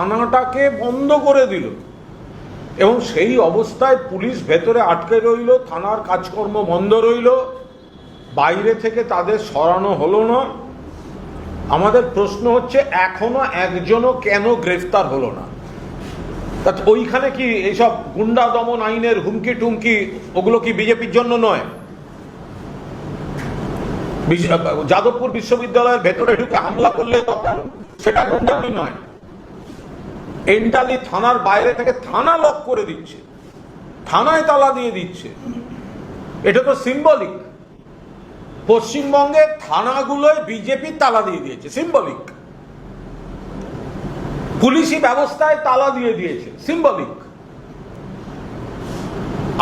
থানাটাকে বন্ধ করে দিল এবং সেই অবস্থায় পুলিশ ভেতরে আটকে রইল, থানার কাজকর্ম বন্ধ রইল, বাইরে থেকে তাদের সরানো হলো না। আমাদের প্রশ্ন হচ্ছে এখনো একজনও কেন গ্রেফতার হলো না? ওইখানে কি এইসব গুন্ডা দমন আইনের হুমকি টুমকি ওগুলো কি বিজেপির জন্য নয়? যাদবপুর বিশ্ববিদ্যালয়ের ভেতরে ঢুকে হামলা করলে সেটা গুন্ডামি নয়। এন্টালি থানার বাইরে থেকে থানা লক করে দিচ্ছে, থানায় তালা দিয়ে দিচ্ছে, এটা তো সিম্বলিক। পশ্চিমবঙ্গে থানাগুলোয় বিজেপি তালা দিয়ে দিয়েছে, সিম্বলিক। পুলিশি ব্যবস্থায় তালা দিয়ে দিয়েছে, সিম্বলিক।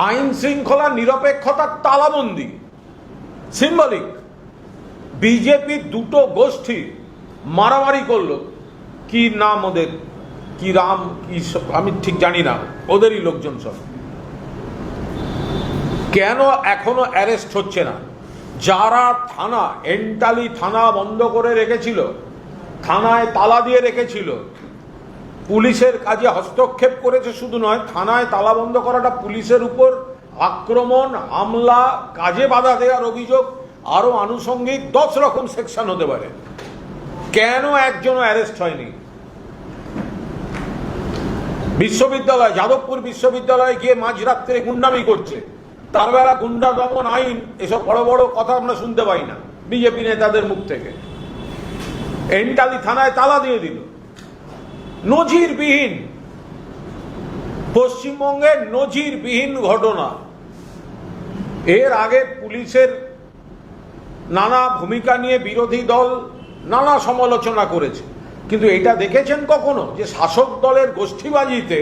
আইন শৃঙ্খলা নিরপেক্ষতার তালাবন্দি, সিম্বলিক। বিজেপি দুটো গোষ্ঠী মারামারি করলো, কি নাম ওদের, কি রাম কি আমি ঠিক জানি না, ওদেরই লোকজন সব। কেন এখনো অ্যারেস্ট হচ্ছে না? যারা থানা, এন্টালি থানা বন্ধ করে রেখেছিল, থানায় তালা দিয়ে রেখেছিল, পুলিশের কাজে হস্তক্ষেপ করেছে শুধু নয়, থানায় তালা বন্ধ করাটা পুলিশের উপর আক্রমণ, হামলা, কাজে বাধা দেওয়ার অভিযোগ, আরো আনুষঙ্গিক 10 রকম সেকশন হতে পারে। কেন একজনও অ্যারেস্ট হয়নি? বিশ্ববিদ্যালয়, যাদবপুর বিশ্ববিদ্যালয়ে গিয়ে মাঝরাত্রে গুন্ডামি করছে, তার বেলা গুন্ডা দমন আইন, এসব বড় বড় কথা আমরা শুনতে পাই না বিজেপি নেতাদের মুখ থেকে। এন্টালি থানায় তালা দিয়ে দিল, নজিরবিহীন, পশ্চিমবঙ্গের নজিরবিহীন ঘটনা। এর আগে পুলিশের নানা ভূমিকা নিয়ে বিরোধী দল নানা সমালোচনা করেছে, কিন্তু এটা দেখেছেন কখনো যে শাসক দলের গোষ্ঠীবাজিতে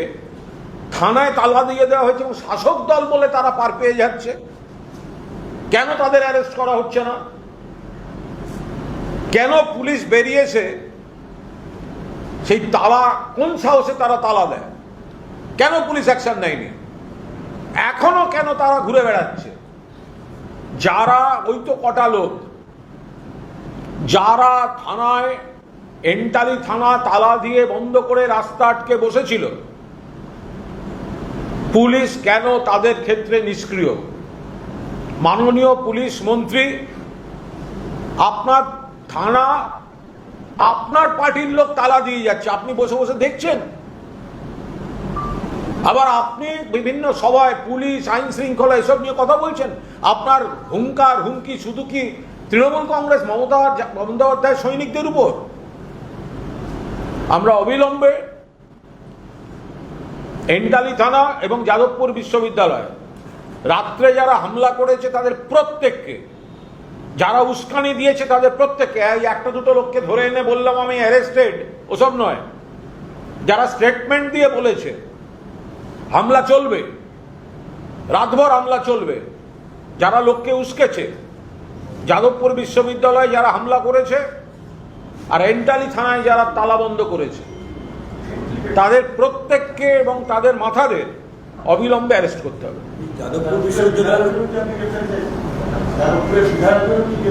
থানায় তালা দিয়ে দেওয়া হয়েছে এবং শাসক দল বলে তারা পার পেয়ে যাচ্ছে? কেন তাদের অ্যারেস্ট করা হচ্ছে না? কেন পুলিশ বেরিয়েছে সেই তালা, কোন সাহসে তারা তালা দেয়? কেন পুলিশ অ্যাকশন নেয়নি? এখনো কেন তারা ঘুরে বেড়াচ্ছে? যারা, ওই তো কটা লোক যারা থানায়, এন্টালি থানা তালা দিয়ে বন্ধ করে রাস্তা আটকে বসেছিল, পুলিশ কেন তাদের ক্ষেত্রে নিষ্ক্রিয়? মাননীয় পুলিশ মন্ত্রী, আপনার থানা আপনার পার্টির লোক তালা দিয়ে যাচ্ছে, আপনি বসে বসে দেখছেন। আবার আপনি বিভিন্ন সভায় পুলিশ, আইন শৃঙ্খলা এসব নিয়ে কথা বলছেন। আপনার হুঙ্কার হুমকি শুধু কি তৃণমূল কংগ্রেস, মমতা বন্দ্যোপাধ্যায় সৈনিকদের উপর? আমরা অবিলম্বে এন্টালি থানা এবং যাদবপুর বিশ্ববিদ্যালয় রাত্রে যারা হামলা করেছে তাদের প্রত্যেককে, যারা উস্কানি দিয়েছে তাদের প্রত্যেককে, এই একটা দুটো লোককে ধরে এনে বললাম আমি অ্যারেস্টেড, ওসব নয়, যারা স্টেটমেন্ট দিয়ে বলেছে হামলা চলবে, রাতভর হামলা চলবে, যারা লোককে উস্কেছে, যাদবপুর বিশ্ববিদ্যালয়ে যারা হামলা করেছে আর এন্টালি থানায় যারা তালা বন্ধ করেছে, তাদের প্রত্যেককে এবং তাদের মাথাদের অবিলম্বে অ্যারেস্ট করতে হবে।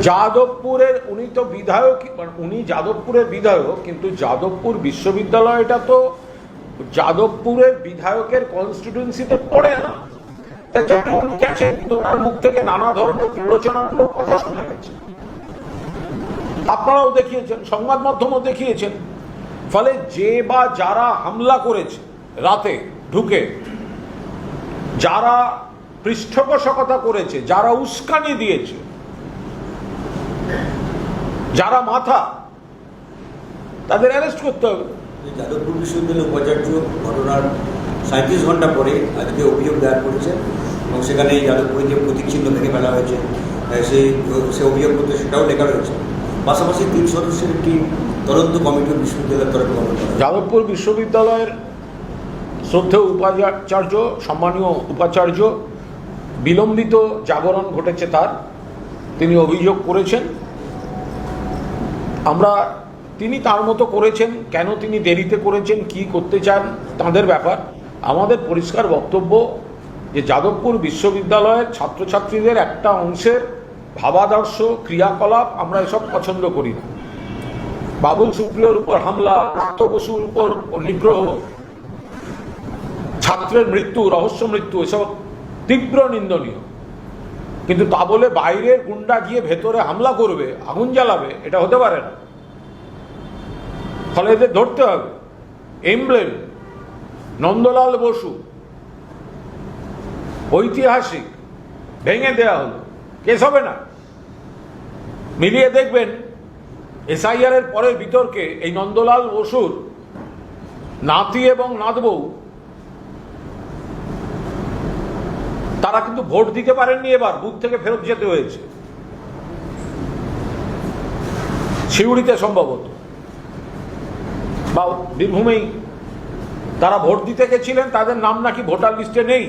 যাদবপুরের উনি তো বিধায়ক, উনি যাদবপুরের বিধায়ক, কিন্তু যাদবপুর বিশ্ববিদ্যালয়টা তো যাদবপুরের বিধায়কের কনস্টিটিউয়েন্সিতে পড়ে না। মুখ থেকে নানা ধরনের প্ররোচনামূলক কথা শোনা গেছে, আপনারাও দেখিয়েছেন, সংবাদ মাধ্যমও দেখিয়েছেন। ফলে যে বা যারা হামলা করেছে রাতে ঢুকে, যারা পৃষ্ঠপোষকতা করেছে, যারা উস্কানি দিয়েছে, যারা মাথা, তাদের অ্যারেস্ট করতে হবে। যাদবপুর বিশ্ববিদ্যালয়ের উপাচার্য ঘটনার 37 ঘন্টা পরে আজকে অভিযোগ দায়ের করেছে এবং সেখানে যাদবপুরে যে প্রতীক চিহ্ন থেকে ফেলা হয়েছে সে অভিযোগ করতে সেটাও লেখা রয়েছে। পাশাপাশি 3 সদস্যের একটি তদন্ত কমিটি বিশ্ববিদ্যালয়ের তরফে গঠন করা। যাদবপুর বিশ্ববিদ্যালয়ের শ্রদ্ধেয় উপাচার্য, সম্মানীয় উপাচার্য, বিলম্বিত জাগরণ ঘটেছে তার, তিনি অভিযোগ করেছেন। আমরা, তিনি তার মতো করেছেন, কেন তিনি দেরিতে করেছেন, কি করতে চান তাঁদের ব্যাপার। আমাদের পরিষ্কার বক্তব্য যে যাদবপুর বিশ্ববিদ্যালয়ের ছাত্রছাত্রীদের একটা অংশের ভাবাদর্শ, ক্রিয়াকলাপ আমরা এসব পছন্দ করি না। বাবুল সুপ্রিয়র উপর হামলা, প্রাপ্ত বসুর উপর ও নিগ্রহ, ছাত্রের মৃত্যু, রহস্য মৃত্যু, এসব তীব্র নিন্দনীয়। কিন্তু তা বলে বাইরের গুন্ডা গিয়ে ভেতরে হামলা করবে, আগুন জ্বালাবে, এটা হতে পারে না। ফলে এদের ধরতে হবে। এমব্লেম নন্দলাল বসু ঐতিহাসিক, ভেঙে দেওয়া হলো, কেস হবে না। মিলিয়ে দেখবেন এসআইআর এর পরের বিতর্কে এই নন্দলাল বসুর নাতি এবং নাতবউ তারা কিন্তু ভোট দিতে পারেননি, এবার বুথ থেকে ফেরত যেতে হয়েছে, শিউড়িতে সম্ভবত বা বীরভূমেই তারা ভোট দিতে গেছিলেন, তাদের নাম নাকি ভোটার লিস্টে নেই।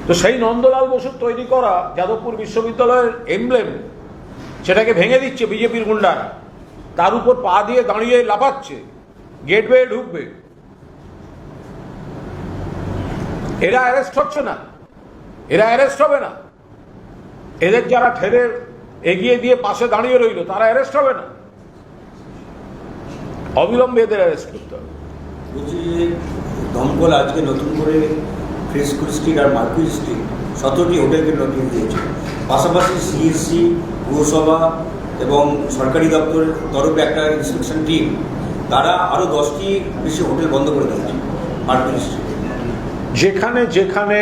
তো সেই নন্দলাল বসুর তৈরি করা যাদবপুর বিশ্ববিদ্যালয়ের এমব্লেম, সেটাকে ভেঙে দিচ্ছে বিজেপির গুন্ডারা, তার উপর পা দিয়ে দাঁড়িয়ে লাফাচ্ছে, গেট বেয়ে ঢুকবে। এরা অ্যারেস্ট হচ্ছে না, এরা অ্যারেস্ট হবে না। এদের যারা ঠেলে এগিয়ে দিয়ে পাশে দাঁড়িয়ে রইল তারা অ্যারেস্ট হবে না, অবিলম্বে এদের অ্যারেস্ট করতে হবে। বলছি যে দমকল আজকে নতুন করে ফ্রেস্কো স্ট্রিট আর মার্কুই স্ট্রিট 17টি হোটেলকে নোটিশ দিয়েছে। পাশাপাশি সিএসসি, পুরসভা এবং সরকারি দপ্তরের তরফে একটা ইন্সপেকশন টিম, তারা আরও 10টি বেশি হোটেল বন্ধ করে দিয়েছে মার্কুই স্ট্রিট। যেখানে যেখানে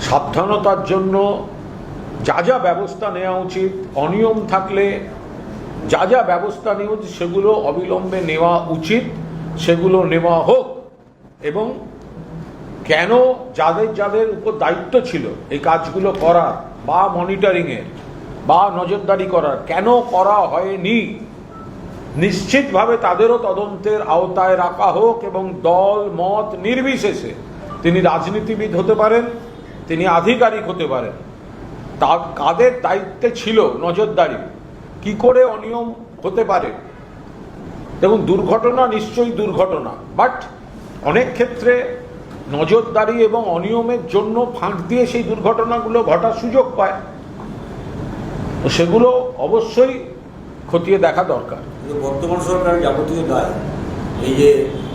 সাবধানতার জন্য যা যা ব্যবস্থা নেওয়া উচিত, অনিয়ম থাকলে যা যা ব্যবস্থা নেওয়া উচিত সেগুলো অবিলম্বে নেওয়া উচিত, সেগুলো নেওয়া হোক। এবং কেন যাদের যাদের উপর দায়িত্ব ছিল এই কাজগুলো করার বা মনিটরিংয়ের বা নজরদারি করার, কেন করা হয়নি, নিশ্চিতভাবে তাদেরও তদন্তের আওতায় রাখা হোক। এবং দল মত নির্বিশেষে, তিনি রাজনীতিবিদ হতে পারেন, তিনি আধিকারিক হতে পারেন, তা কাদের দায়িত্বে ছিল নজরদারি, কি করে অনিয়ম হতে পারে। দেখুন, দুর্ঘটনা নিশ্চয়ই দুর্ঘটনা, বাট অনেক ক্ষেত্রে নজরদারি এবং অনিয়মের জন্য ফাঁক দিয়ে সেই দুর্ঘটনাগুলো ঘটার সুযোগ পায়। তো সেগুলো অবশ্যই খতিয়ে দেখা দরকার। বর্তমান সরকার যাবতীয় দায়, এই যে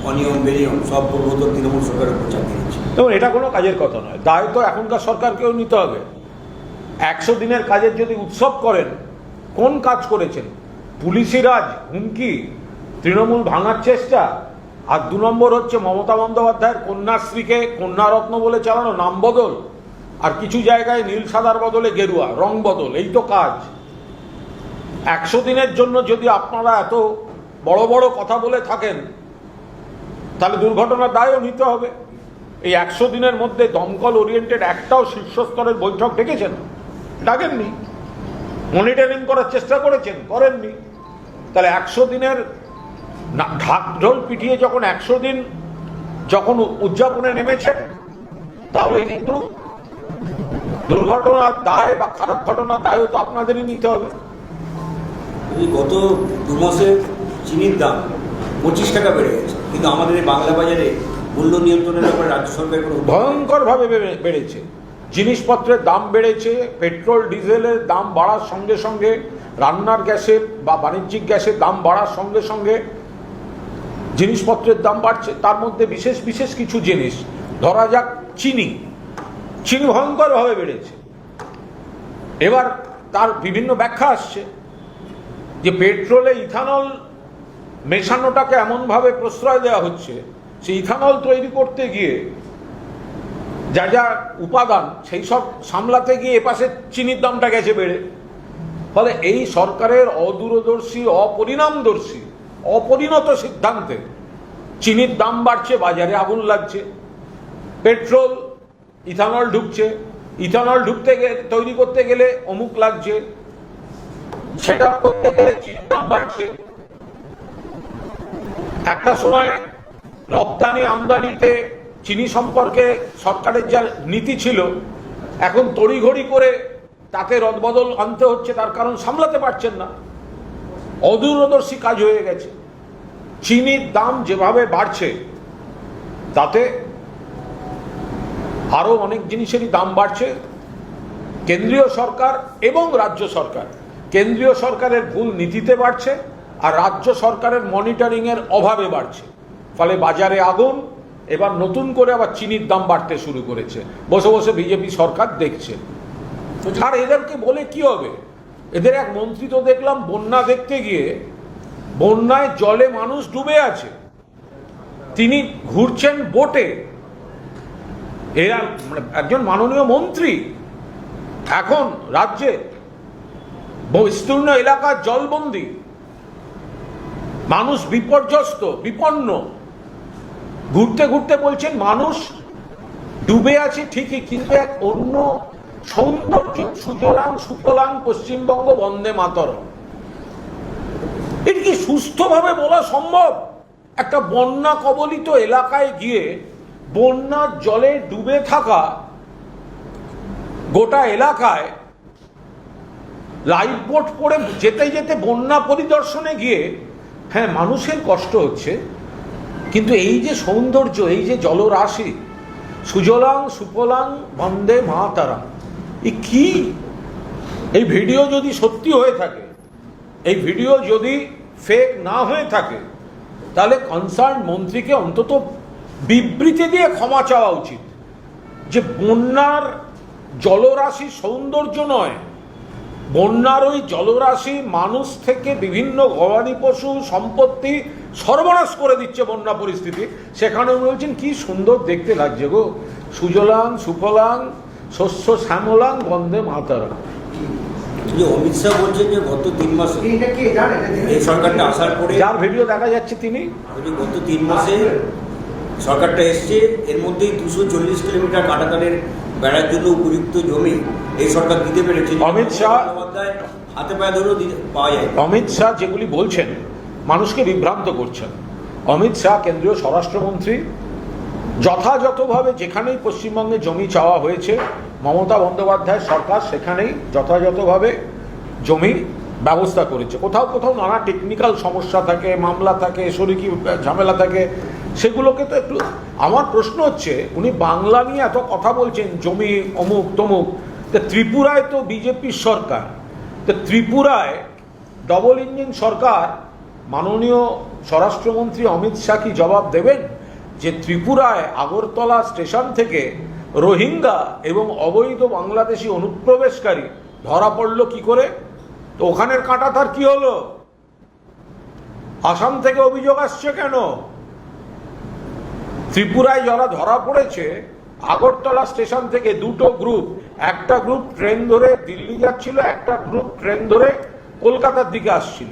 অনিয়ম বেনিয়ম, সব পূর্বতন তৃণমূল সরকারের উপর চাপিয়ে দিচ্ছে। দেখুন, এটা কোনো কাজের কথা নয়, দায় তো এখনকার সরকারকেও নিতে হবে। 100 দিনের কাজের যদি উৎসব করেন, কোন কাজ করেছেন? পুলিশি রাজ, হুমকি, তৃণমূল ভাঙার চেষ্টা, আর 2 নম্বর হচ্ছে মমতা বন্দ্যোপাধ্যায়ের কন্যাশ্রীকে কন্যারত্ন বলে চালানো, নাম বদল, আর কিছু জায়গায় নীল সাদার বদলে গেরুয়া রং বদল, এই তো কাজ। 100 দিনের জন্য যদি আপনারা এত বড় বড় কথা বলে থাকেন, তাহলে দুর্ঘটনার দায়ও নিতে হবে। এই 100 দিনের মধ্যে দমকল ওরিয়েন্টেড একটাও শীর্ষস্তরের বৈঠক ডেকেছেন? ডাকেননি। মনিটরিং করার চেষ্টা করেছেন? করেননি। তাহলে 100 দিনের ঢাকঢোল পিটিয়ে যখন 100 দিন যখন উদযাপনে নেমেছে, তাহলে কিন্তু দুর্ঘটনার দায় বা খারাপ ঘটনার দায়ও তো আপনাদেরই নিতে হবে। গত 2 মাসে চিনির দাম 25 টাকা বেড়ে গেছে, কিন্তু আমাদের এই বাংলা বাজারে মূল্য নিয়ন্ত্রণের ব্যাপারে রাজ্য সরকার কোনো ভয়ঙ্করভাবে বেড়েছে। জিনিসপত্রের দাম বেড়েছে, পেট্রোল ডিজেলের দাম বাড়ার সঙ্গে সঙ্গে, রান্নার গ্যাসের বা বাণিজ্যিক গ্যাসের দাম বাড়ার সঙ্গে সঙ্গে জিনিসপত্রের দাম বাড়ছে। তার মধ্যে বিশেষ বিশেষ কিছু জিনিস, ধরা যাক চিনি ভয়ঙ্করভাবে বেড়েছে। এবার তার বিভিন্ন ব্যাখ্যা আসছে যে পেট্রোলে ইথানল মেশানোটাকে এমনভাবে প্রশ্রয় দেওয়া হচ্ছে, সেই ইথানল তৈরি করতে গিয়ে যা যা উপাদান, সেই সব সামলাতে গিয়ে এপাশে চিনির দামটা গেছে বেড়ে। ফলে এই সরকারের অদূরদর্শী, অপরিণামদর্শী, অপরিণত সিদ্ধান্তে চিনির দাম বাড়ছে, বাজারে আগুন লাগছে। পেট্রোল, ইথানল ঢুকছে, ইথানল তৈরি করতে গেলে অমুক লাগছে, সেটা করতে গেলে চিনির দাম বাড়ছে। একটা সময় রপ্তানি আমদানিতে চিনি সম্পর্কে সরকারের যা নীতি ছিল, এখন তড়িঘড়ি করে তাতে রদবদল আনতে হচ্ছে, তার কারণ সামলাতে পারছেন না। অদূরদর্শী কাজ হয়ে গেছে। চিনির দাম যেভাবে বাড়ছে, তাতে আরো অনেক জিনিসেরই দাম বাড়ছে। কেন্দ্রীয় সরকার এবং রাজ্য সরকার, কেন্দ্রীয় সরকারের ভুল নীতিতে বাড়ছে, আর রাজ্য সরকারের মনিটরিং এর অভাবে বাড়ছে। ফলে বাজারে আগুন, এবার নতুন করে আবার চিনির দাম বাড়তে শুরু করেছে, বসে বসে বিজেপি সরকার দেখছে। আর এদেরকে বলে কি হবে? এদের এক মন্ত্রী তো দেখলাম বন্যা দেখতে গিয়ে, বন্যায় জলে মানুষ ডুবে আছে, তিনি ঘুরছেন বোটে। এরা একজন মাননীয় মন্ত্রী, এখন রাজ্যে বিস্তীর্ণ এলাকার জলবন্দী, মানুষ বিপর্যস্ত, বিপন্ন, ঘুরতে ঘুরতে বলছেন মানুষ ডুবে আছে ঠিকই, কিন্তু এক অন্য সৌন্দর্য, সুতরাং সুফলাং পশ্চিমবঙ্গ বন্দে মাতরম। এটা কি সুস্থভাবে বলা সম্ভব? একটা বন্যা কবলিত এলাকায় গিয়ে বন্যার জলে ডুবে থাকা গোটা এলাকায় লাইফ বোট পড়ে যেতে যেতে বন্যা পরিদর্শনে গিয়ে, হ্যাঁ মানুষের কষ্ট হচ্ছে, কিন্তু এই যে সৌন্দর্য, এই যে জলরাশি, সুজলাং সুফলাং বন্দে মাতরম, কি? এই ভিডিও যদি সত্যি হয়ে থাকে, এই ভিডিও যদি ফেক না হয়ে থাকে, তাহলে কনসার্ন মন্ত্রীকে অন্তত বিবৃতি দিয়ে ক্ষমা চাওয়া উচিত যে বন্যার জলরাশি সৌন্দর্য নয়, বন্যার ওই জলরাশি মানুষ থেকে বিভিন্ন গবাদি পশু সম্পত্তি সর্বনাশ করে দিচ্ছে বন্যা পরিস্থিতি। সেখানে বলছেন কি সুন্দর দেখতে লাগছে গো, সুজলাং সুফলাং শস্য শ্যামলাং বন্দে মাতরম। অমিত শাহ বলছেন যে গত 3 মাসে এই সরকারটা আসার পরে, যার ভিডিও দেখা যাচ্ছে তিনি, গত 3 মাসে সরকারটা এসছে, এর মধ্যেই 240 কিলোমিটার কাঁটাতারের বেড়ার জন্য উপযুক্ত জমি এই সরকার দিতে পেরেছে। অমিত শাহ হাতে পায়ে ধরেও পাওয়া যায়। অমিত শাহ যেগুলি বলছেন মানুষকে বিভ্রান্ত করছেন। অমিত শাহ কেন্দ্রীয় স্বরাষ্ট্রমন্ত্রী, যথাযথভাবে যেখানেই পশ্চিমবঙ্গে জমি চাওয়া হয়েছে মমতা বন্দ্যোপাধ্যায়ের সরকার সেখানেই যথাযথভাবে জমি ব্যবস্থা করেছে। কোথাও কোথাও নানা টেকনিক্যাল সমস্যা থাকে, মামলা থাকে, শরিকি ঝামেলা থাকে, সেগুলোকে তো একটু, আমার প্রশ্ন হচ্ছে উনি বাংলা নিয়ে এত কথা বলছেন, জমি অমুক তমুক, তো ত্রিপুরায় তো বিজেপির সরকার, তো ত্রিপুরায় ডবল ইঞ্জিন সরকার, মাননীয় স্বরাষ্ট্রমন্ত্রী অমিত শাহ কি জবাব দেবেন যে ত্রিপুরায় আগরতলা স্টেশন থেকে রোহিঙ্গা এবং অবৈধ বাংলাদেশি অনুপ্রবেশকারী ধরা পড়ল কি করে? তো ওখানের কাঁটাতার কি হলো? আসাম থেকে অভিযোগ আসছে কেন? ত্রিপুরায় যারা ধরা পড়েছে আগরতলা স্টেশন থেকে দুটো গ্রুপ, একটা গ্রুপ ট্রেন ধরে দিল্লি যাচ্ছিল, একটা গ্রুপ ট্রেন ধরে কলকাতার দিকে আসছিল।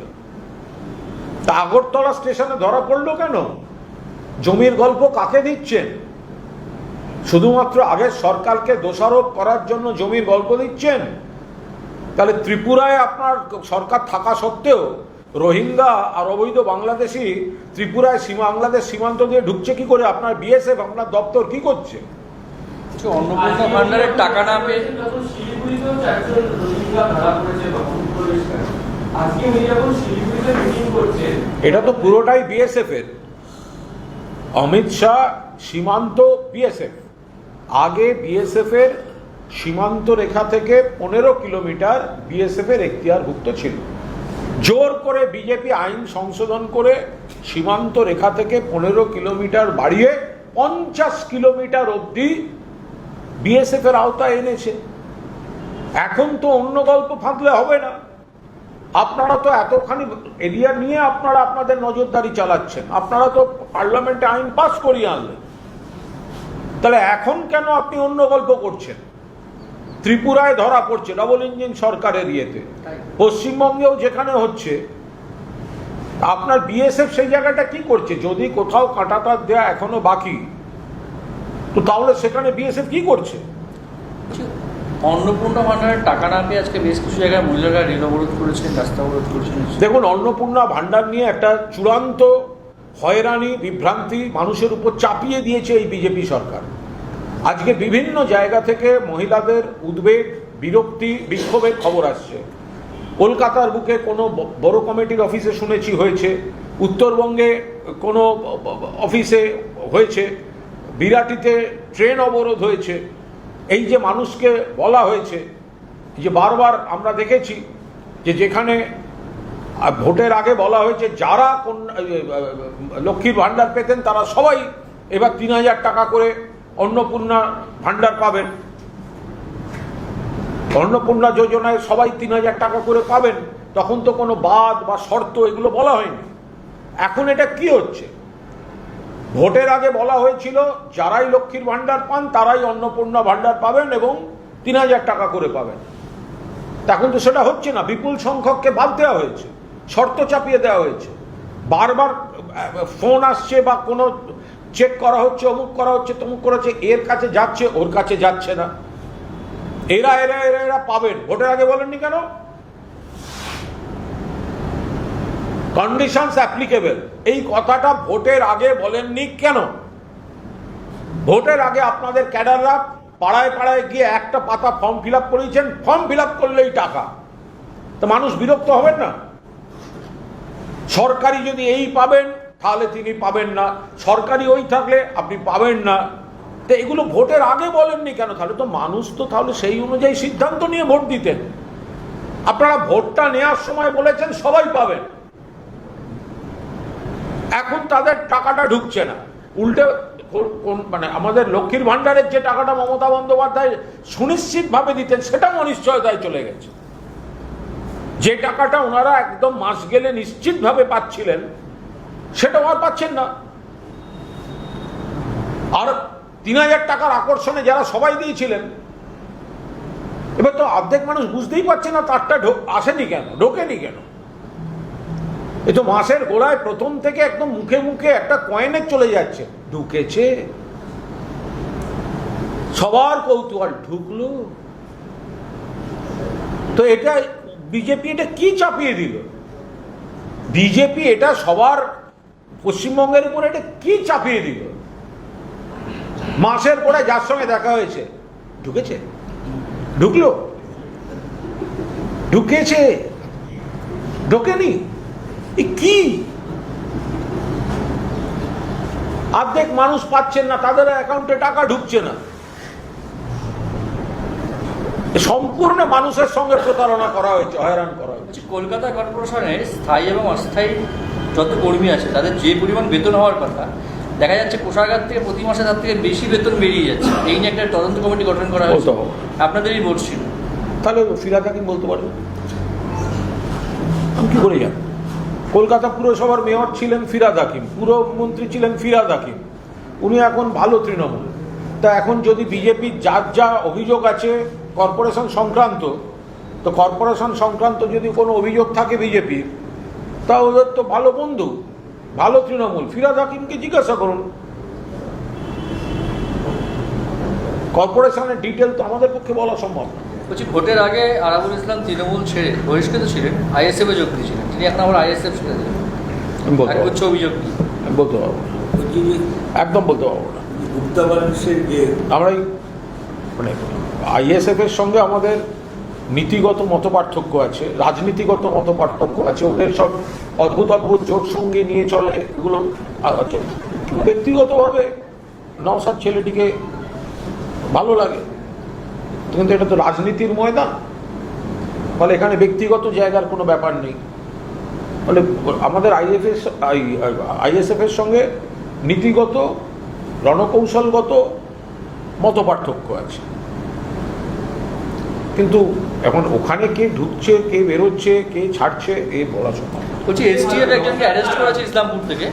তা আগরতলা স্টেশনে ধরা পড়লো কেন? জমির গল্প কাকে দিচ্ছেন? শুধুমাত্র আগের সরকারকে দোষারোপ করার জন্য জমির গল্প দিচ্ছেন? তাহলে ত্রিপুরায় আপনার সরকার থাকা সত্ত্বেও রোহিঙ্গা আর অবৈধ বাংলাদেশি ত্রিপুরায় বাংলাদেশ সীমান্ত দিয়ে ঢুকছে কি করে? আপনার বিএসএফ, আপনার দপ্তর কি করছে? অন্নপূর্ণা ভান্ডারের টাকা না পেয়ে এটা তো পুরোটাই বিএসএফ এর। অমিত শাহ সীমান্ত বিএসএফ, আগে বিএসএফ এর সীমান্ত রেখা থেকে 15 কিলোমিটার বিএসএফ এর এখতিয়ারভুক্ত ছিল। জোর করে বিজেপি আইন সংশোধন করে সীমান্ত রেখা থেকে 15 কিলোমিটার বাড়িয়ে 50 কিলোমিটার অবধি বিএসএফ এর আওতায় এনেছে। এখন তো অন্য গল্প ফাঁদলে হবে না। আপনারা তো এতখানি এরিয়া নিয়ে আপনারা আপনাদের নজরদারি চালাচ্ছেন, আপনারা তো পার্লামেন্টে আইন পাস করিয়ে আনলেন, তাহলে এখন কেন আপনি অন্য গল্প করছেন? ত্রিপুরায় ধরা পড়ছে ডবল ইঞ্জিন সরকারের ইয়েতে, পশ্চিমবঙ্গেও যেখানে হচ্ছে, আপনার বিএসএফ সেই জায়গাটা কি করছে? যদি কোথাও কাঁটাতার দেওয়া এখনো বাকি, তো তাহলে সেখানে বিএসএফ কি করছে? অন্নপূর্ণা ভান্ডারের টাকা না পেয়ে আজকে বেশ কিছু জায়গায় মহিলারা রেল অবরোধ করেছেন, রাস্তা অবরোধ করেছেন। দেখুন, অন্নপূর্ণা ভান্ডার নিয়ে একটা চূড়ান্ত হয়রানি, বিভ্রান্তি মানুষের উপর চাপিয়ে দিয়েছে এই বিজেপি সরকার। আজকে বিভিন্ন জায়গা থেকে মহিলাদের উদ্বেগ, বিরক্তি, বিক্ষোভের খবর আসছে। কলকাতার বুকে কোনো বড় কমিটির অফিসে শুনেছি হয়েছে, উত্তরবঙ্গে কোনো অফিসে হয়েছে, বিরাটিতে ট্রেন অবরোধ হয়েছে। এই যে মানুষকে বলা হয়েছে, যে বারবার আমরা দেখেছি যে যেখানে আর ভোটের আগে বলা হয়েছে যারা লক্ষ্মীর ভাণ্ডার পেতেন তারা সবাই এবার ৩,০০০ টাকা করে অন্নপূর্ণা ভাণ্ডার পাবেন, অন্নপূর্ণা যোজনায় সবাই ৩,০০০ টাকা করে পাবেন। তখন তো কোনো বাদ বা শর্ত এগুলো বলা হয়নি। এখন এটা কি হচ্ছে? ভোটের আগে বলা হয়েছিল যারাই লক্ষ্মীর ভাণ্ডার পান তারাই অন্নপূর্ণা ভাণ্ডার পাবেন এবং ৩,০০০ টাকা করে পাবেন। এখন তো সেটা হচ্ছে না, বিপুল সংখ্যককে বাদ দেওয়া হয়েছে, শর্ত চাপিয়ে দেওয়া হয়েছে। বারবার ফোন আসছে বা কোনো চেক করা হচ্ছে, অমুক করা হচ্ছে, তমুক করা হচ্ছে, এর কাছে যাচ্ছে, ওর কাছে যাচ্ছে না। এরা এরা এরা এরা পাবেন। ভোটের আগে বলেননি কেন? কন্ডিশনস অ্যাপ্লিকেবল, এই কথাটা ভোটের আগে বলেননি কেন? ভোটের আগে আপনাদের ক্যাডাররা পাড়ায় পাড়ায় গিয়ে একটা পাতা ফর্ম ফিল আপ করিয়েছেন, ফর্ম ফিল আপ করলেই টাকা। তো মানুষ বিরক্ত হবেন না? সরকারি যদি এই পাবেন তাহলে তিনি পাবেন না, সরকারি ওই থাকলে আপনি পাবেন না। তো এগুলো ভোটের আগে বলেননি কেন? তাহলে তো মানুষ তো তাহলে সেই অনুযায়ী সিদ্ধান্ত নিয়ে ভোট দিতেন। আপনারা ভোটটা নেওয়ার সময় বলেছেন সবাই পাবেন, এখন তাদের টাকাটা ঢুকছে না। উল্টে মানে আমাদের লক্ষ্মীর ভাণ্ডারের যে টাকাটা মমতা বন্দ্যোপাধ্যায় সুনিশ্চিতভাবে দিতেন সেটাও অনিশ্চয়তায় চলে গেছে। যে টাকাটা ওনারা একদম মাস গেলে নিশ্চিতভাবে পাচ্ছিলেন সেটাও আর পাচ্ছেন না। আর ৩,০০০ টাকার আকর্ষণে যারা সবাই দিয়েছিলেন, এবার তো অর্ধেক মানুষ বুঝতেই পারছে না তারটা আসেনি কেন, ঢোকেনি কেন। এ তো মাসের গোড়ায় প্রথম থেকে একদম মুখে মুখে একটা কয়েনে চলে যাচ্ছে, ঢুকেছে, সবার কৌতূহল, ঢুকলো। তো এটা বিজেপি এটা কি চাপিয়ে দিল? বিজেপি এটা সবার পশ্চিমবঙ্গের উপর এটা কি চাপিয়ে দিল? মাসের গোড়ায় যার সঙ্গে দেখা হয়েছে ঢুকেছে, ঢুকলো, ঢুকেছে, ঢোকেনি, কি? অর্ধেক মানুষ পাচ্ছেন না, তাদের অ্যাকাউন্টে টাকা ঢুকছে না। সম্পূর্ণ মানুষের সঙ্গে প্রতারণা করা হয়েছে, হয়রান করা হয়েছে। কলকাতা কর্পোরেশনের স্থায়ী এবং অস্থায়ী যত কর্মী আছে তাদের যে পরিমাণ বেতন হওয়ার কথা, দেখা যাচ্ছে কোষাগার থেকে প্রতি মাসে তার থেকে বেশি বেতন বেরিয়ে যাচ্ছে। এই নিয়ে একটা তদন্ত কমিটি গঠন করা হয়েছে, আপনাদেরই বোর্ড ছিল। তাহলে ফিরাদ হাকিম বলতে পারবে, আমি কি করে জানি? কলকাতা পুরসভার মেয়র ছিলেন ফিরাদ হাকিম, পুরমন্ত্রী ছিলেন ফিরাদ হাকিম, উনি এখন ভালো তৃণমূল। তা এখন যদি বিজেপির যার যা অভিযোগ আছে কর্পোরেশন সংক্রান্ত, তো কর্পোরেশন সংক্রান্ত যদি কোনো অভিযোগ থাকে বিজেপির, তা ওদের তো ভালো বন্ধু, ভালো তৃণমূল, ফিরাদ হাকিমকে জিজ্ঞাসা করুন। কর্পোরেশনের ডিটেল তো আমাদের পক্ষে বলা সম্ভব না। বলছি, ভোটের আগে আরাবুল ইসলাম তৃণমূল ছেড়ে বহিষ্কৃত ছিলেন, আইএসএফ এ যোগ দিয়েছিলেন, তিনি এখন আবার আইএসএফ ছেড়ে দিলেন, উচ্চ অভিযোগ বলতে পারবো না, একদম বলতে পারবো না। আমরা মানে আইএসএফ এর সঙ্গে আমাদের নীতিগত মতপার্থক্য আছে, রাজনীতিগত মতপার্থক্য আছে, ওদের সব অদ্ভুত অদ্ভুত জোট সঙ্গে নিয়ে চলে, এগুলো আছে। ব্যক্তিগতভাবে নওশাদ ছেলেটিকে ভালো লাগে, কিন্তু এটা তো রাজনীতির ময়দান, ফলে এখানে ব্যক্তিগত জায়গার কোনো ব্যাপার নেই। ফলে আমাদের আইএসএফ এর সঙ্গে নীতিগত রণকৌশলগত মতপার্থক্য আছে, কিন্তু এখন ওখানে কে ঢুকছে, কে বেরোচ্ছে, কে ছাড়ছে, এ বলা সম্ভব। বলছি, এসটিএফ একজনকে অ্যারেস্ট করেছে ইসলামপুর থেকে,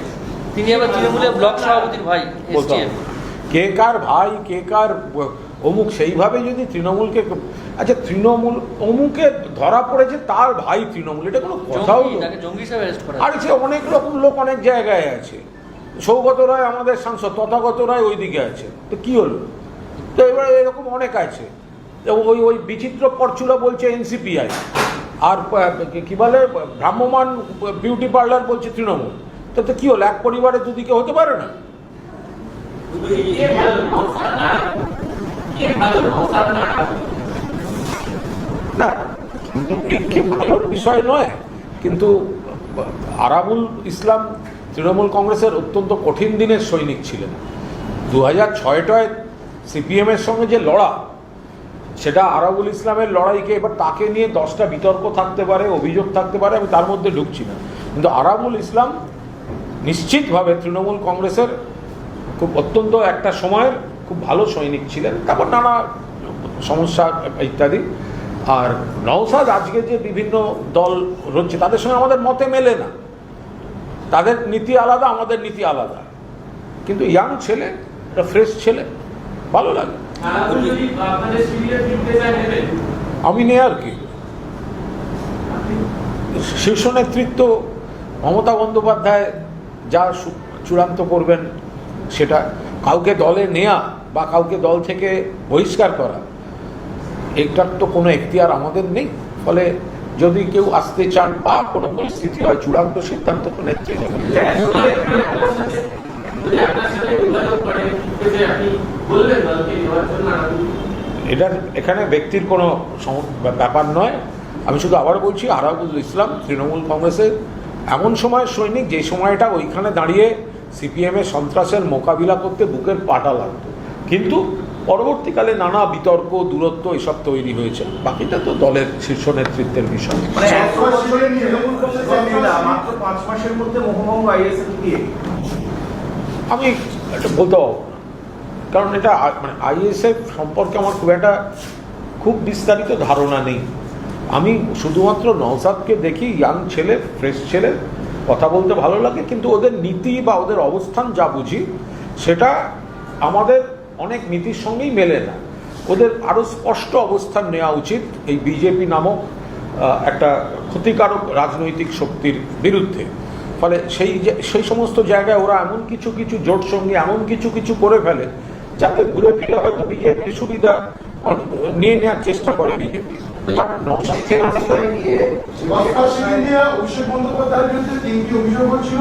তিনি আবার তৃণমূলের ব্লক সভাপতির ভাই। কে কার ভাই, কে কার অমুক, সেইভাবে যদি তৃণমূলকে, আচ্ছা তৃণমূল অমুকে ধরা পড়েছে তার ভাই তৃণমূল, এটা কোনো কথাও? জঙ্গি হিসেবে অ্যারেস্ট করা। আর সে অনেক রকম লোক অনেক জায়গায় আছে। সৌগত রায় আমাদের সাংসদ, তথাগত রায় ওইদিকে আছে, তো কি হলো? তো এবার এরকম অনেক আছে। ওই ওই বিচিত্র পরচুলা বলছে এনসিপিআই, আর কি বলে ভ্রাম্যমান বিউটি পার্লার বলছে তৃণমূল। তো কি হলো? এক পরিবারে দুদিকে হতে পারে না? না, বিষয় নয়, কিন্তু আরাবুল ইসলাম তৃণমূল কংগ্রেসের অত্যন্ত কঠিন দিনের সৈনিক ছিলেন। 2006টায় সিপিএমের সঙ্গে যে লড়া, সেটা আরাবুল ইসলামের লড়াইকে, এবার তাকে নিয়ে 10টা বিতর্ক থাকতে পারে, অভিযোগ থাকতে পারে, আমি তার মধ্যে ঢুকছি না, কিন্তু আরাবুল ইসলাম নিশ্চিতভাবে তৃণমূল কংগ্রেসের খুব অত্যন্ত একটা সময়ের খুব ভালো সৈনিক ছিলেন, তারপর নানা সমস্যা ইত্যাদি। আর নওশাদ আজকে যে বিভিন্ন দল রয়েছে তাদের সঙ্গে আমাদের মতে মেলে না, তাদের নীতি আলাদা, আমাদের নীতি আলাদা, কিন্তু ইয়াং ছেলে, একটা ফ্রেশ ছেলে, ভালো লাগে। আমি নেই আর কি, শীর্ষ নেতৃত্ব মমতা বন্দ্যোপাধ্যায় যা চূড়ান্ত করবেন সেটা, কাউকে দলে নেয়া বা কাউকে দল থেকে বহিষ্কার করা এটার তো কোনো এখতিয়ার আমাদের নেই। ফলে যদি কেউ আসতে চান বা কোনো পরিস্থিতি হয়, চূড়ান্ত সিদ্ধান্ত তো নেতৃত্ব। এটা এখানে ব্যক্তির কোনো ব্যাপার নয়। আমি শুধু আবার বলছি, আরাবুল ইসলাম তৃণমূল কংগ্রেসের এমন সময় সৈনিক, যে সময়টা ওইখানে দাঁড়িয়ে সিপিএমের সন্ত্রাসের মোকাবিলা করতে বুকের পাটা লাগতো, কিন্তু পরবর্তীকালে নানা বিতর্ক, দূরত্ব এসব তৈরি হয়েছে। বাকিটা তো দলের শীর্ষ নেতৃত্বের বিষয়। আমি এটা বলতে পারবো, কারণ এটা মানে আইএসএফ সম্পর্কে আমার খুব বিস্তারিত ধারণা নেই। আমি শুধুমাত্র নওশাদকে দেখি, ইয়াং ছেলে, ফ্রেশ ছেলে, কথা বলতে ভালো লাগে, কিন্তু ওদের নীতি বা ওদের অবস্থান যা বুঝি সেটা আমাদের অনেক নীতির সঙ্গেই মেলে না। ওদের আরও স্পষ্ট অবস্থান নেওয়া উচিত এই বিজেপি নামক একটা ক্ষতিকারক রাজনৈতিক শক্তির বিরুদ্ধে। ফলে সেই সমস্ত জায়গায় ওরা এমন কিছু জোট সঙ্গে এমন কিছু করে ফেলে যাতে ঘুরে ফিরে হয়তো বিজেপির সুবিধা নিয়ে নেওয়ার চেষ্টা করে বিজেপি। অভিষেক বন্দ্যোপাধ্যায়ের বিরুদ্ধে 3টি অভিযোগ হচ্ছিল,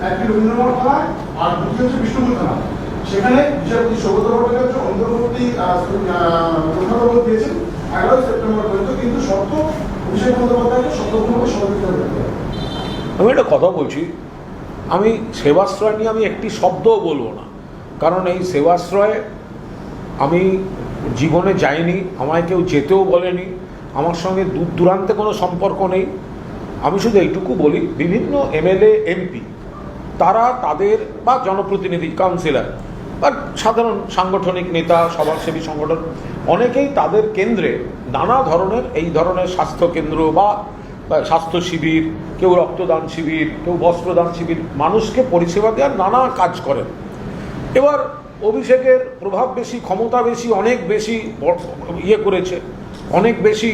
একটি রবীন্দ্রনাথ থানায় আর দুটি হচ্ছে বিষ্ণুপুর থানায়। সেখানে বিচারপতি সৌগত ভট্টাচার্য অন্তর্বর্তী প্রধান দিয়েছেন 11 সেপ্টেম্বর পর্যন্ত, কিন্তু শর্ত অভিষেক বন্দ্যোপাধ্যায়কে শর্তপূর্ণভাবে সহযোগিতা করতে হবে। আমি একটা কথা বলছি, আমি সেবাশ্রয় নিয়ে আমি একটি শব্দও বলবো না, কারণ এই সেবাশ্রয়ে আমি জীবনে যাইনি, আমায় কেউ যেতেও বলেনি, আমার সঙ্গে দূর দূরান্তে কোনো সম্পর্ক নেই। আমি শুধু এইটুকু বলি, বিভিন্ন এমএলএ, এমপি তারা তাদের বা জনপ্রতিনিধি, কাউন্সিলর বা সাধারণ সাংগঠনিক নেতা, সমাজসেবী সংগঠন, অনেকেই তাদের কেন্দ্রে নানা ধরনের এই ধরনের স্বাস্থ্যকেন্দ্র বা স্বাস্থ্য শিবির, কেউ রক্তদান শিবির, কেউ বস্ত্রদান শিবির, মানুষকে পরিষেবা দেওয়ার নানা কাজ করেন। এবার অভিষেকের প্রভাব বেশি, ক্ষমতা বেশি, অনেক বেশি ইয়ে করেছে, অনেক বেশি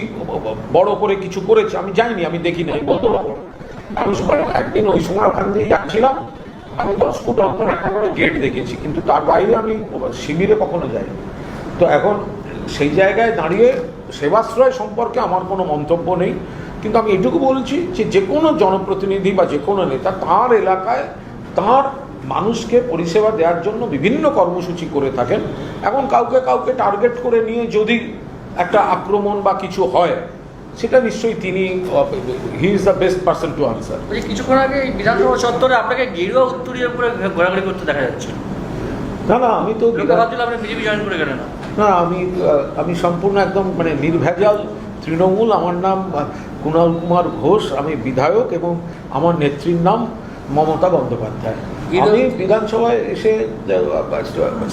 বড় করে কিছু করেছে। আমি যাইনি, আমি দেখি নাই, বলতে পারবো। একদিন ওই সময় ওখান দিয়ে যাচ্ছিলাম, আমি 10 ফুট অন্তর গেট দেখেছি, কিন্তু তার বাইরে আমি শিবিরে কখনো যাইনি। তো এখন সেই জায়গায় দাঁড়িয়ে সেবাশ্রয় সম্পর্কে আমার কোনো মন্তব্য নেই, কিন্তু আমি এটুকু বলছি যে কোনো জনপ্রতিনিধি বা যে কোনো নেতা তার এলাকায় তার মানুষকে পরিষেবা দেওয়ার জন্য বিভিন্ন কর্মসূচি করে থাকেন। এখন কাউকে টার্গেট করে নিয়ে যদি একটা আক্রমণ বা কিছু হয়, সেটা নিশ্চয়ই তিনি, he is the best person to answer. কিছুক্ষণ আগে বিধানসভা চত্বরে আপনাকে গেরুয়া উত্তরীয় উপরে ঘোরাঘুরি করতে দেখা যাচ্ছে। না, আমি তো আপনি বিজেপি জয়েন করে গেলেন না। আমি সম্পূর্ণ একদম মানে নির্ভেজাল তৃণমূল। আমার নাম কুণাল কুমার ঘোষ, আমি বিধায়ক, এবং আমার নেত্রীর নাম মমতা বন্দ্যোপাধ্যায়। আমি বিধানসভায় এসে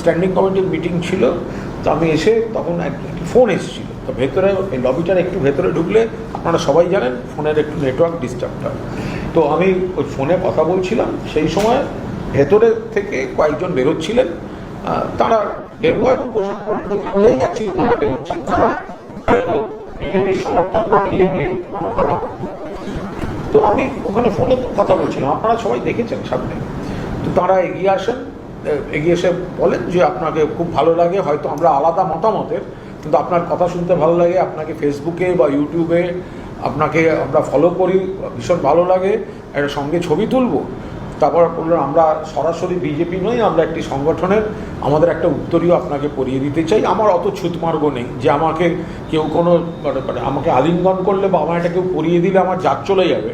স্ট্যান্ডিং কমিটির মিটিং ছিল, তো আমি এসে তখন একটি ফোন এসেছিল, তো ভেতরে এই লবিটার একটু ভেতরে ঢুকলে আপনারা সবাই জানেন ফোনের একটু নেটওয়ার্ক ডিস্টার্ব হয়। তো আমি ওই ফোনে কথা বলছিলাম, সেই সময় ভেতরে থেকে কয়েকজন বেরোচ্ছিলেন, তারা বেরোয় এবং তো আমি ওখানে ফোনে কথা বলছিলাম, আপনারা সবাই দেখেছেন সামনে। তো তারা এগিয়ে এসে বলেন যে আপনাকে খুব ভালো লাগে, হয়তো আমরা আলাদা মতামতের, কিন্তু আপনার কথা শুনতে ভালো লাগে, আপনাকে ফেসবুকে বা ইউটিউবে আপনাকে আমরা ফলো করি, ভীষণ ভালো লাগে, একটা সঙ্গে ছবি তুলবো। তারপর বললেন আমরা সরাসরি বিজেপি নই, আমরা একটি সংগঠনের, আমাদের একটা উত্তরীয় আপনাকে পরিয়ে দিতে চাই। আমার অত ছুতমার্গ নেই যে আমাকে কেউ কোনো আমাকে আলিঙ্গন করলে বা আমার এটা কেউ পরিয়ে দিলে আমার জাত চলে যাবে,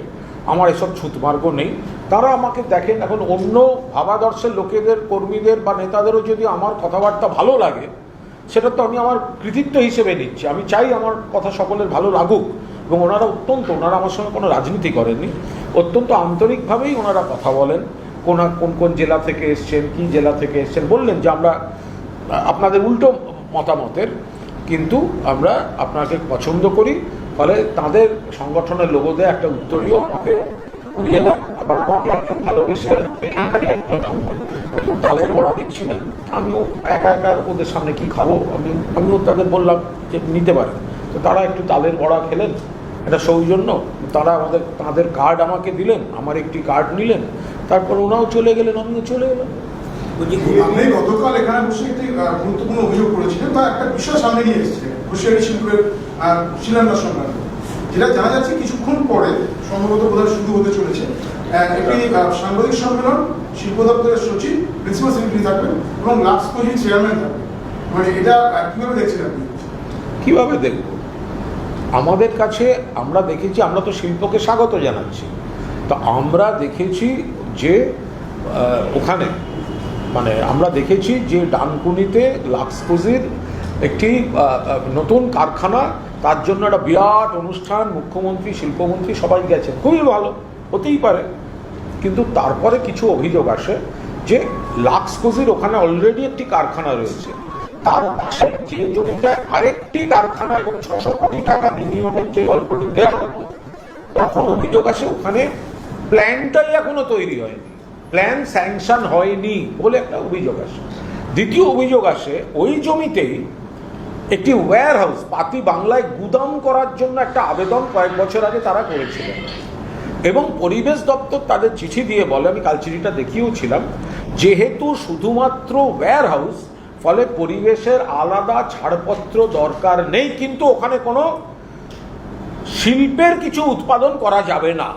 আমার এসব ছুতমার্গ নেই। তারা আমাকে দেখেন, এখন অন্য ভাবাদর্শের লোকেদের, কর্মীদের বা নেতাদেরও যদি আমার কথাবার্তা ভালো লাগে, সেটা তো আমি আমার কৃতিত্ব হিসেবে নিচ্ছি। আমি চাই আমার কথা সকলের ভালো লাগুক, এবং ওনারা ওনারা আমার সঙ্গে কোনো রাজনীতি করেননি, অত্যন্ত আন্তরিকভাবেই ওনারা কথা বলেন। কোন কোন জেলা থেকে এসছেন, কি জেলা থেকে এসছেন, বললেন যে আমরা আপনাদের উল্টো মতামতের, কিন্তু আমরা আপনাকে পছন্দ করি, ফলে তাদের সংগঠনের লোগোতে একটা উত্তরীয় তালের বড়া দিচ্ছি না। আমিও একা একা ওদের সামনে কি খাবো, আমিও তাদের বললাম যে নিতে পারে, তো তারা একটু তালের বড়া খেলেন, এটা সৌজন্য। তারা তাদের কার্ড আমাকে দিলেন, আমার একটি কার্ড নিলেন, তারপর ওনাও চলে গেলেন, আমিও চলে গেলাম। আপনি গতকাল এখানে বসে একটি গুরুত্বপূর্ণ অভিযোগ করেছিলেন বা একটা বিষয় সামনে নিয়ে এসেছিলেন হুঁশিয়ারি শিল্পের শিলান্যাস সংক্রান্ত, যেটা জানা যাচ্ছে কিছুক্ষণ পরে সম্ভবত বোধহয় শুরু হতে চলেছে একটি সাংবাদিক সম্মেলন। শিল্প দপ্তরের সচিব, প্রিন্সিপাল সেক্রেটারি থাকবেন এবং লাক্স কোচিং চেয়ারম্যান থাকবেন। মানে এটা কিভাবে দেখছেন আপনি? কিভাবে দেখব? আমাদের কাছে আমরা দেখেছি, আমরা তো শিল্পকে স্বাগত জানাচ্ছি, তো আমরা দেখেছি যে ওখানে মানে আমরা দেখেছি যে ডানকুনিতে লাক্সকোজির একটি নতুন কারখানা, তার জন্য একটা বিরাট অনুষ্ঠান, মুখ্যমন্ত্রী, শিল্পমন্ত্রী সবাই গেছেন, খুবই ভালো, হতেই পারে। কিন্তু তারপরে কিছু অভিযোগ আসে যে লাক্সকোজির ওখানে অলরেডি একটি কারখানা রয়েছে, তার পাশে যে জমিটা আরেকটি কারখানা এবং 600 কোটি টাকা বিনিয়োগের যে গল্পটি দেওয়া, তখন অভিযোগ আসে ওখানে প্ল্যানটাই এখনো তৈরি হয়নি, প্ল্যান স্যাংশন হয়নি বলে একটা অভিযোগ আসে। দ্বিতীয় অভিযোগ আসে ওই জমিতেই একটি ওয়্যার হাউস, পাতি বাংলায় গুদাম করার জন্য একটা আবেদন কয়েক বছর আগে তারা করেছিলেন, এবং পরিবেশ দপ্তর তাদের চিঠি দিয়ে বলে, আমি কাল চিঠিটা দেখিয়েওছিলাম, যেহেতু শুধুমাত্র ওয়্যার হাউস, ফলে পরিবেশের আলাদা ছাড়পত্র দরকার নেই, কিন্তু ওখানে কোনো শিল্পের কিছু উৎপাদন করা যাবে না।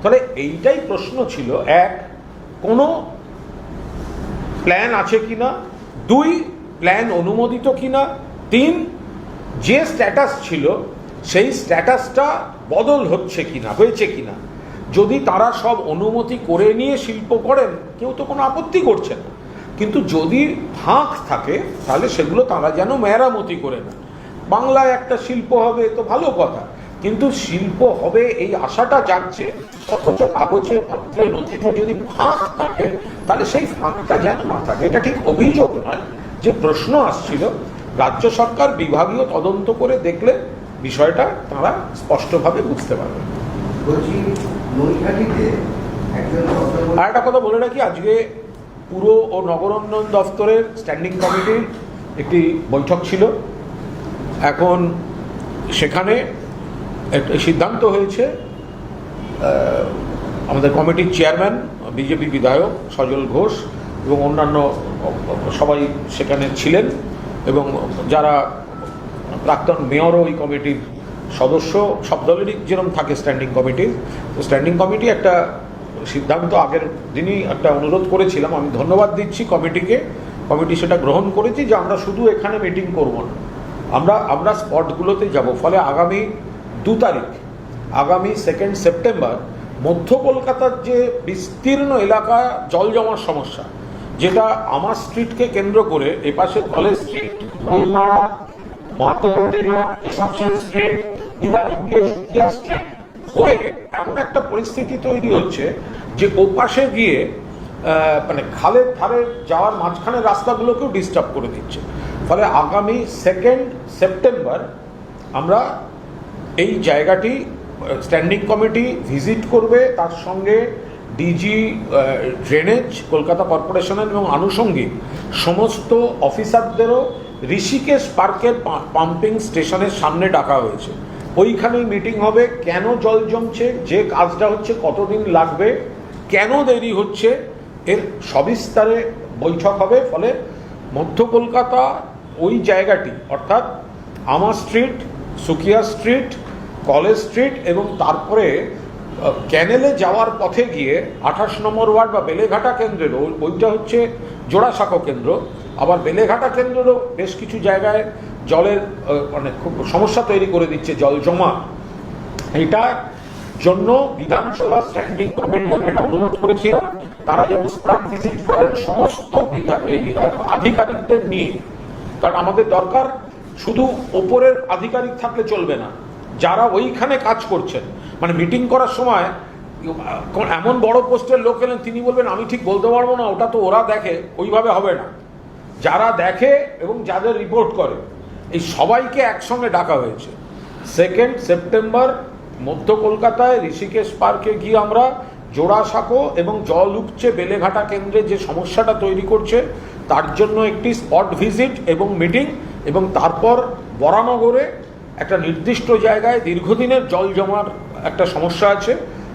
তাহলে এইটাই প্রশ্ন ছিল, এক, কোনো প্ল্যান আছে কিনা, দুই, প্ল্যান অনুমোদিত কিনা, তিন, যে স্ট্যাটাস ছিল সেই স্ট্যাটাসটা বদল হচ্ছে কিনা, হয়েছে কিনা। যদি তারা সব অনুমতি করে নিয়ে শিল্প করেন, কেউ তো কোনো আপত্তি করছে না, কিন্তু যদি ফাঁক থাকে তাহলে সেগুলো তারা যেন মেরামতি করে না। বাংলায় একটা শিল্প হবে তো ভালো কথা, কিন্তু শিল্প হবে এই আশাটা জাগছে, অথচ কাগজে পত্রে নথিতে যদি ফাঁক থাকে তাহলে সেই ফাঁকটা যেন না থাকে। এটা ঠিক অভিযোগ নয়, যে প্রশ্ন আসছিল, রাজ্য সরকার বিভাগীয় তদন্ত করে দেখলে বিষয়টা তারা স্পষ্টভাবে বুঝতে পারবে। আর একটা কথা বলে রাখি, আজকে পুর ও নগর উন্নয়ন দফতরের স্ট্যান্ডিং কমিটির একটি বৈঠক ছিল। এখন সেখানে একটা সিদ্ধান্ত হয়েছে, আমাদের কমিটির চেয়ারম্যান বিজেপি বিধায়ক সজল ঘোষ এবং অন্যান্য সবাই সেখানে ছিলেন, এবং যারা প্রাক্তন মেয়রও ওই কমিটির সদস্য, সব দলেরই যেরকম থাকে স্ট্যান্ডিং কমিটির। তো স্ট্যান্ডিং কমিটি একটা সিদ্ধান্ত আগের দিনই একটা অনুরোধ করেছিলাম, আমি ধন্যবাদ দিচ্ছি কমিটিকে, কমিটি সেটা গ্রহণ করেছি যে আমরা শুধু এখানে মিটিং করব না, আমরা স্পটগুলোতে যাব। ফলে আগামী 2 তারিখ, আগামী 2 সেপ্টেম্বর মধ্য কলকাতার যে বিস্তীর্ণ এলাকা জল জমার সমস্যা, যেটা আমার স্ট্রিটকে কেন্দ্র করে এপাশে কলেজ স্ট্রিট, এমন একটা পরিস্থিতি তৈরি হচ্ছে যে ওপাশে গিয়ে মানে খালের ধারে যাওয়ার মাঝখানে রাস্তাগুলোকেও ডিস্টার্ব করে দিচ্ছে। ফলে আগামী 2 সেপ্টেম্বর আমরা এই জায়গাটি স্ট্যান্ডিং কমিটি ভিজিট করবে, তার সঙ্গে ডিজি ড্রেনেজ কলকাতা কর্পোরেশনের এবং আনুষঙ্গিক সমস্ত অফিসারদেরও ঋষিকেশ পার্কের পাম্পিং স্টেশনের সামনে ডাকা হয়েছে। ওইখানেই মিটিং হবে, কেন জল জমছে, যে কাজটা হচ্ছে কতদিন লাগবে, কেন দেরি হচ্ছে, এর সবিস্তারে বৈঠক হবে। ফলে মধ্য কলকাতা ওই জায়গাটি, অর্থাৎ আমার street, Sukia street, college street এবং তারপরে ক্যানেলে যাওয়ার পথে গিয়ে 28 নম্বর ওয়ার্ড বা বেলেঘাটা কেন্দ্রের, ওইটা হচ্ছে জোড়াসাঁকো কেন্দ্র, আবার বেলেঘাটা কেন্দ্রেরও বেশ কিছু জায়গায় জলের মানে খুব সমস্যা তৈরি করে দিচ্ছে জল জমা। এটার জন্য বিধানসভা স্ট্যান্ডিং কমিটি অনুরোধ করেছে, তারা যে সমস্ত আধিকারিকদের নিয়ে কারণ আমাদের দরকার শুধু ওপরের আধিকারিক থাকলে চলবে না, যারা ওইখানে কাজ করছেন, মানে মিটিং করার সময় এমন বড় পোস্টের লোক এলেন তিনি বলবেন আমি ঠিক বলতে পারবো না, ওটা তো ওরা দেখে, ওইভাবে হবে না। যারা দেখে এবং যাদের রিপোর্ট করে এই সবাইকে একসঙ্গে ডাকা হয়েছে। 2 সেপ্টেম্বর মধ্য কলকাতায় ঋষিকেশ পার্কে গিয়ে আমরা জোড়াসাঁকো এবং জল উপচে বেলেঘাটা কেন্দ্রে যে সমস্যাটা তৈরি করছে তার জন্য একটি স্পট ভিজিট এবং মিটিং, এবং তারপর বরানগরে একটা নির্দিষ্ট জায়গায় দীর্ঘদিনের জল জমার একটা সমস্যা আছে,